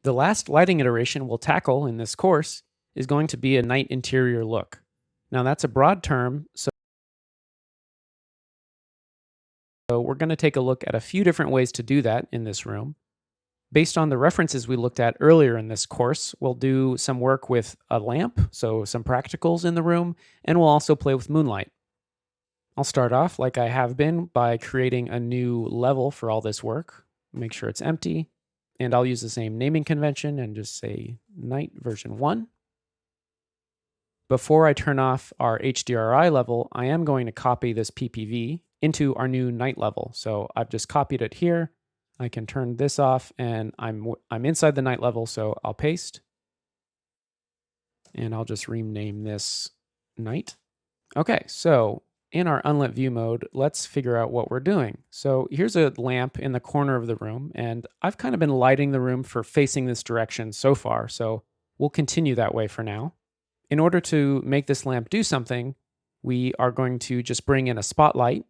The last lighting iteration we'll tackle in this course is going to be a night interior look. Now that's a broad term, so we're going to take a look at a few different ways to do that in this room. Based on the references we looked at earlier in this course, we'll do some work with a lamp, so some practicals in the room, and we'll also play with moonlight. I'll start off like I have been by creating a new level for all this work. Make sure it's empty, and I'll use the same naming convention and just say night version 1. Before I turn off our HDRI level, I am going to copy this PPV into our new night level. So I've just copied it here. I can turn this off, and I'm inside the night level, so I'll paste. And I'll just rename this night. Okay, so in our unlit view mode, let's figure out what we're doing. So here's a lamp in the corner of the room, and I've kind of been lighting the room for facing this direction so far, so we'll continue that way for now. In order to make this lamp do something, we are going to just bring in a spotlight.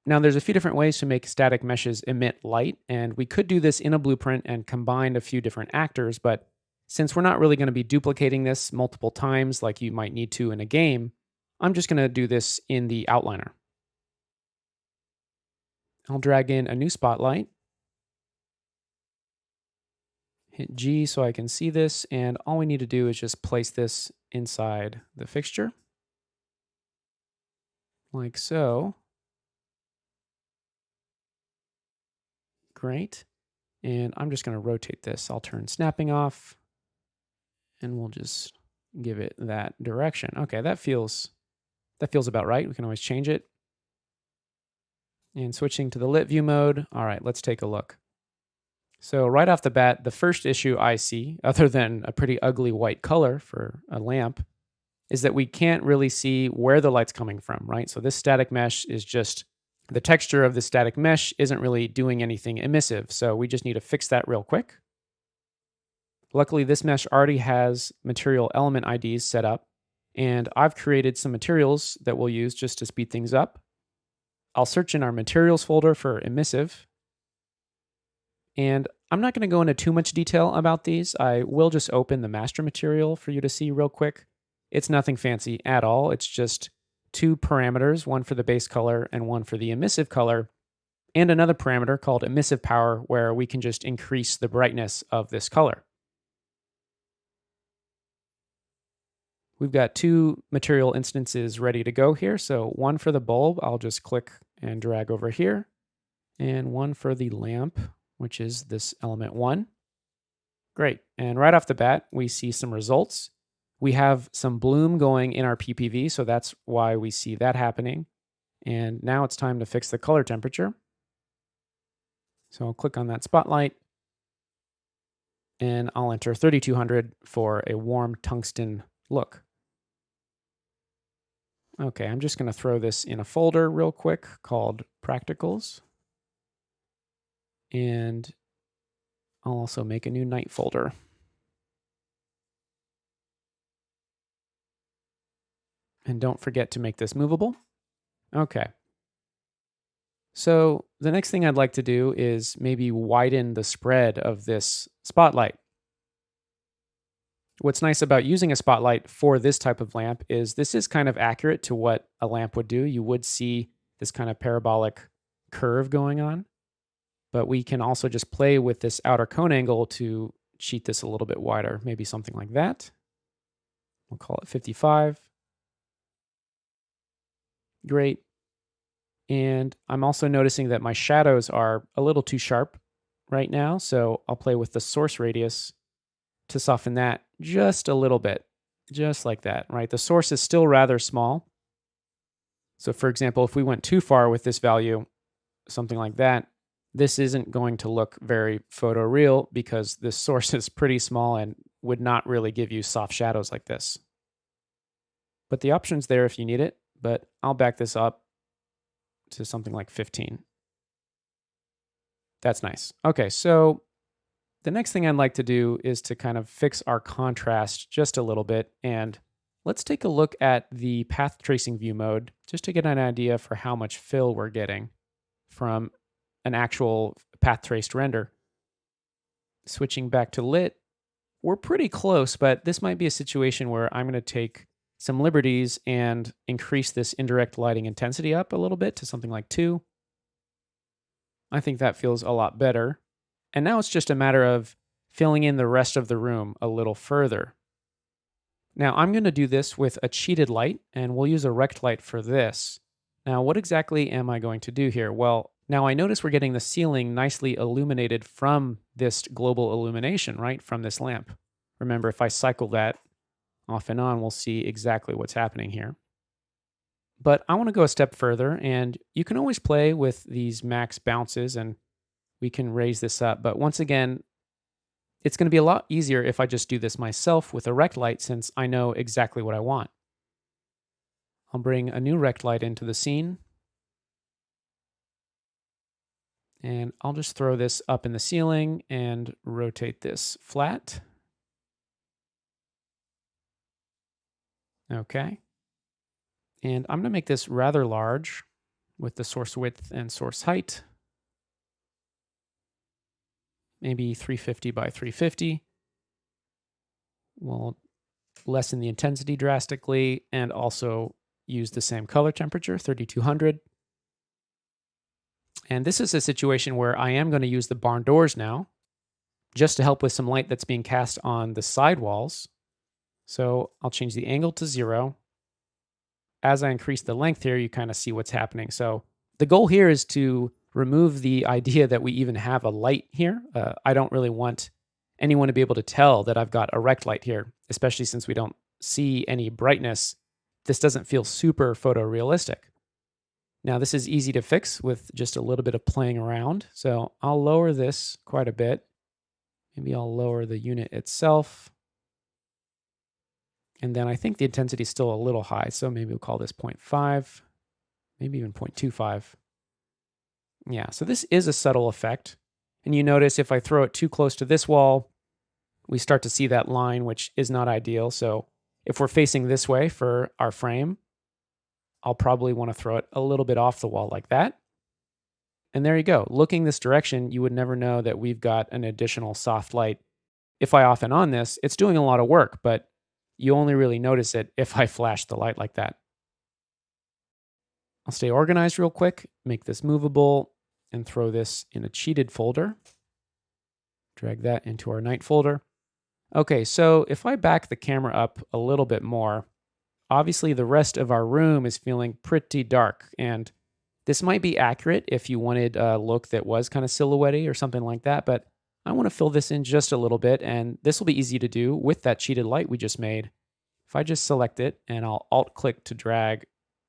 Now there's a few different ways to make static meshes emit light, and we could do this in a blueprint and combine a few different actors, but since we're not really going to be duplicating this multiple times like you might need to in a game, I'm just going to do this in the outliner. I'll drag in a new spotlight. Hit G so I can see this, and all we need to do is just place this inside the fixture. Like so. Great. And I'm just going to rotate this. I'll turn snapping off, and we'll just give it that direction. Okay, that feels about right. We can always change it. And switching to the lit view mode. All right, let's take a look. So right off the bat, the first issue I see, other than a pretty ugly white color for a lamp, is that we can't really see where the light's coming from, right? So this static mesh is just, the texture of the static mesh isn't really doing anything emissive, so we just need to fix that real quick. Luckily, this mesh already has material element IDs set up, and I've created some materials that we'll use just to speed things up. I'll search in our materials folder for emissive, and I'm not going to go into too much detail about these. I will just open the master material for you to see real quick. It's nothing fancy at all. It's just 2 parameters, one for the base color and one for the emissive color, and another parameter called emissive power where we can just increase the brightness of this color. We've got 2 material instances ready to go here. So one for the bulb, I'll just click and drag over here, and one for the lamp, which is this element 1. Great. And right off the bat, we see some results. We have some bloom going in our PPV, so that's why we see that happening. And now it's time to fix the color temperature. So I'll click on that spotlight, and I'll enter 3200 for a warm tungsten look. Okay, I'm just going to throw this in a folder real quick called Practicals. And I'll also make a new night folder. And don't forget to make this movable. Okay. So the next thing I'd like to do is maybe widen the spread of this spotlight. What's nice about using a spotlight for this type of lamp is this is kind of accurate to what a lamp would do. You would see this kind of parabolic curve going on, but we can also just play with this outer cone angle to cheat this a little bit wider, maybe something like that. We'll call it 55. Great. And I'm also noticing that my shadows are a little too sharp right now, so I'll play with the source radius to soften that just a little bit, just like that, right? The source is still rather small. So for example, if we went too far with this value, something like that, this isn't going to look very photoreal because this source is pretty small and would not really give you soft shadows like this. But the option's there if you need it, but I'll back this up to something like 15. That's nice. Okay, so the next thing I'd like to do is to kind of fix our contrast just a little bit, and let's take a look at the path tracing view mode just to get an idea for how much fill we're getting from an actual path traced render. Switching back to lit, we're pretty close, but this might be a situation where I'm going to take some liberties and increase this indirect lighting intensity up a little bit to something like 2. I think that feels a lot better. And now it's just a matter of filling in the rest of the room a little further. Now I'm going to do this with a cheated light, and we'll use a rect light for this. Now, what exactly am I going to do here? Well, now I notice we're getting the ceiling nicely illuminated from this global illumination, right? From this lamp. Remember, if I cycle that off and on, we'll see exactly what's happening here. But I want to go a step further, and you can always play with these max bounces, and we can raise this up. But once again, it's going to be a lot easier if I just do this myself with a rect light, since I know exactly what I want. I'll bring a new rect light into the scene. And I'll just throw this up in the ceiling and rotate this flat. Okay. And I'm going to make this rather large with the source width and source height. Maybe 350 by 350. We'll lessen the intensity drastically and also use the same color temperature, 3200. And this is a situation where I am going to use the barn doors now, just to help with some light that's being cast on the side walls. So I'll change the angle to 0. As I increase the length here, you kind of see what's happening. So the goal here is to remove the idea that we even have a light here. I don't really want anyone to be able to tell that I've got a rect light here, especially since we don't see any brightness. This doesn't feel super photorealistic. Now, this is easy to fix with just a little bit of playing around. So I'll lower this quite a bit. Maybe I'll lower the unit itself. And then I think the intensity is still a little high. So maybe we'll call this 0.5, maybe even 0.25. Yeah, so this is a subtle effect. And you notice if I throw it too close to this wall, we start to see that line, which is not ideal. So if we're facing this way for our frame, I'll probably want to throw it a little bit off the wall like that. And there you go. Looking this direction, you would never know that we've got an additional soft light. If I off and on this, it's doing a lot of work, but you only really notice it if I flash the light like that. I'll stay organized real quick, make this movable, and throw this in a cheated folder. Drag that into our night folder. Okay, so if I back the camera up a little bit more, obviously the rest of our room is feeling pretty dark, and this might be accurate if you wanted a look that was kind of silhouette-y or something like that, but I want to fill this in just a little bit, and this will be easy to do with that cheated light we just made. If I just select it and I'll Alt-click to drag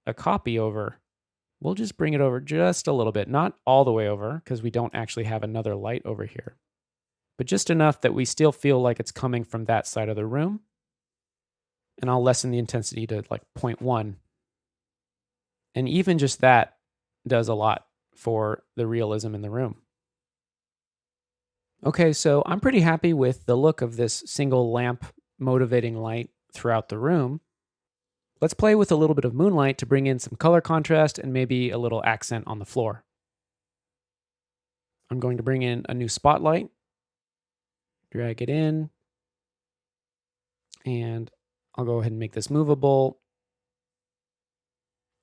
a copy over, we'll just bring it over just a little bit, not all the way over because we don't actually have another light over here, but just enough that we still feel like it's coming from that side of the room. And I'll lessen the intensity to like 0.1. And even just that does a lot for the realism in the room. Okay, so I'm pretty happy with the look of this single lamp motivating light throughout the room. Let's play with a little bit of moonlight to bring in some color contrast and maybe a little accent on the floor. I'm going to bring in a new spotlight, drag it in, and I'll go ahead and make this movable.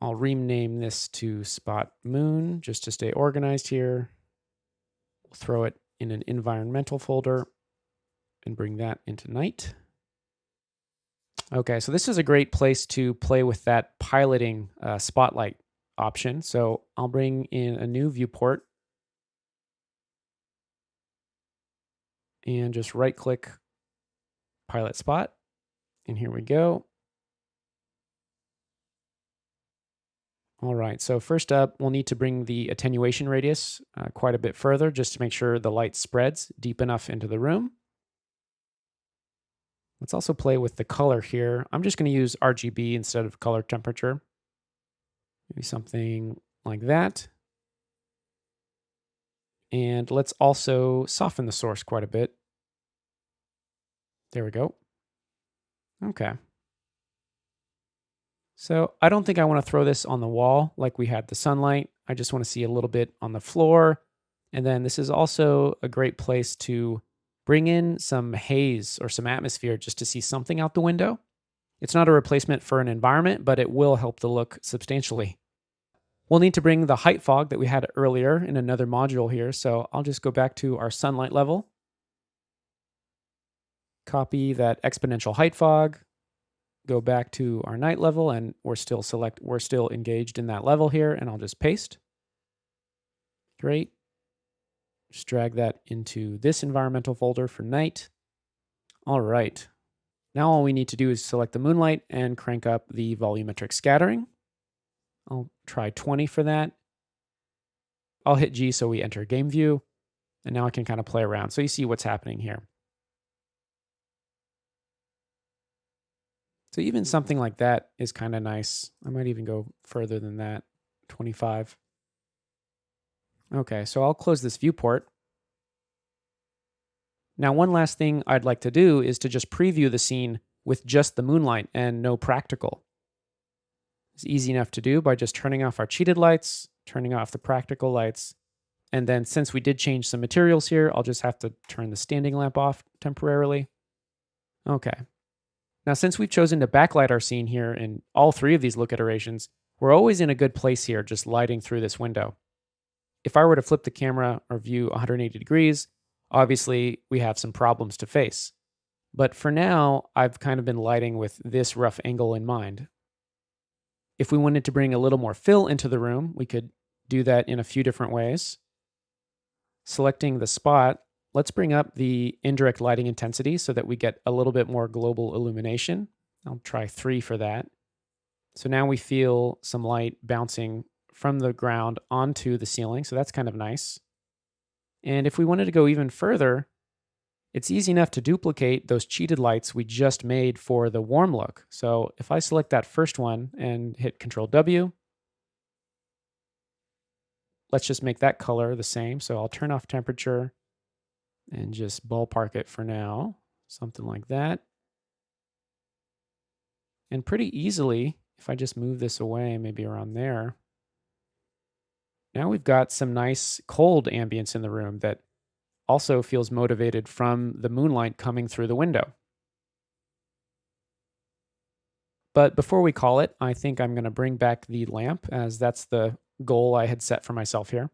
I'll rename this to Spot Moon just to stay organized here. We'll throw it in an environmental folder and bring that into night. Okay, so this is a great place to play with that piloting spotlight option. So I'll bring in a new viewport and just right click pilot spot. And here we go. All right, so first up, we'll need to bring the attenuation radius quite a bit further just to make sure the light spreads deep enough into the room. Let's also play with the color here. I'm just going to use RGB instead of color temperature. Maybe something like that. And let's also soften the source quite a bit. There we go. Okay. So I don't think I want to throw this on the wall like we had the sunlight. I just want to see a little bit on the floor. And then this is also a great place to bring in some haze or some atmosphere just to see something out the window. It's not a replacement for an environment, but it will help the look substantially. We'll need to bring the height fog that we had earlier in another module here, so I'll just go back to our sunlight level, copy that exponential height fog, go back to our night level, and we're still engaged in that level here, and I'll just paste. Great. Just drag that into this environmental folder for night. All right. Now all we need to do is select the moonlight and crank up the volumetric scattering. I'll try 20 for that. I'll hit G so we enter game view, and now I can kind of play around so you see what's happening here. So even something like that is kind of nice. I might even go further than that, 25. Okay, so I'll close this viewport. Now, one last thing I'd like to do is to just preview the scene with just the moonlight and no practical. It's easy enough to do by just turning off our cheated lights, turning off the practical lights, and then since we did change some materials here, I'll just have to turn the standing lamp off temporarily. Okay. Now, since we've chosen to backlight our scene here in all three of these look iterations, we're always in a good place here, just lighting through this window. If I were to flip the camera or view 180 degrees, obviously we have some problems to face. But for now, I've kind of been lighting with this rough angle in mind. If we wanted to bring a little more fill into the room, we could do that in a few different ways. Selecting the spot, let's bring up the indirect lighting intensity so that we get a little bit more global illumination. I'll try 3 for that. So now we feel some light bouncing from the ground onto the ceiling, so that's kind of nice. And if we wanted to go even further, it's easy enough to duplicate those cheated lights we just made for the warm look. So if I select that first one and hit Control W, let's just make that color the same. So I'll turn off temperature and just ballpark it for now, something like that. And pretty easily, if I just move this away, maybe around there, now we've got some nice cold ambience in the room that also feels motivated from the moonlight coming through the window. But before we call it, I think I'm going to bring back the lamp, as that's the goal I had set for myself here.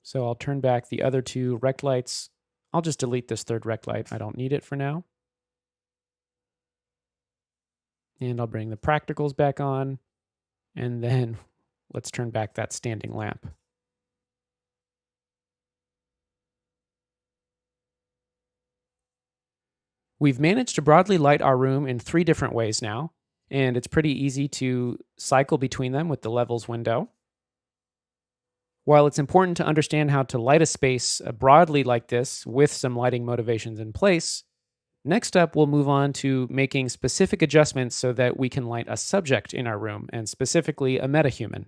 So I'll turn back the other 2 rect lights. I'll just delete this third rect light. I don't need it for now. And I'll bring the practicals back on. And then let's turn back that standing lamp. We've managed to broadly light our room in 3 different ways now, and it's pretty easy to cycle between them with the levels window. While it's important to understand how to light a space broadly like this with some lighting motivations in place, next up we'll move on to making specific adjustments so that we can light a subject in our room, and specifically a metahuman.